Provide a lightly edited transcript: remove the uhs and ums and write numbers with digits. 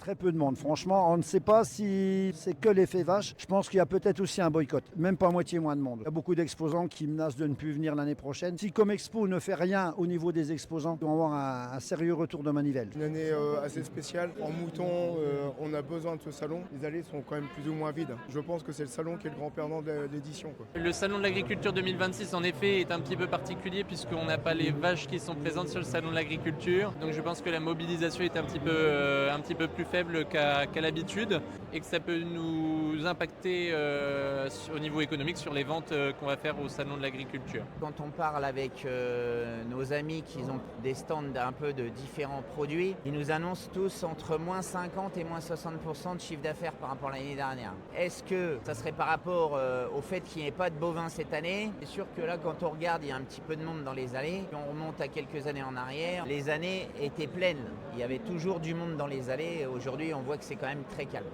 Très peu de monde. Franchement, on ne sait pas si c'est que l'effet vache. Je pense qu'il y a peut-être aussi un boycott. Même pas moitié moins de monde. Il y a beaucoup d'exposants qui menacent de ne plus venir l'année prochaine. Si comme Expo ne fait rien au niveau des exposants, ils vont avoir un sérieux retour de manivelle. Une année assez spéciale. En mouton, on a besoin de ce salon. Les allées sont quand même plus ou moins vides. Je pense que c'est le salon qui est le grand perdant de l'édition. Le salon de l'agriculture 2026 en effet est un petit peu particulier puisqu'on n'a pas les vaches qui sont présentes sur le salon de l'agriculture. Donc je pense que la mobilisation est un petit peu plus faible qu'à l'habitude et que ça peut nous impacter au niveau économique sur les ventes qu'on va faire au salon de l'agriculture. Quand on parle avec nos amis qui ont des stands un peu de différents produits, ils nous annoncent tous entre moins 50 et moins 60% de chiffre d'affaires par rapport à l'année dernière. Est-ce que ça serait par rapport au fait qu'il n'y ait pas de bovins cette année? C'est sûr que là, quand on regarde, il y a un petit peu de monde dans les allées. Si on remonte à quelques années en arrière, les années étaient pleines. Il y avait toujours du monde dans les allées. Aujourd'hui, on voit que c'est quand même très calme.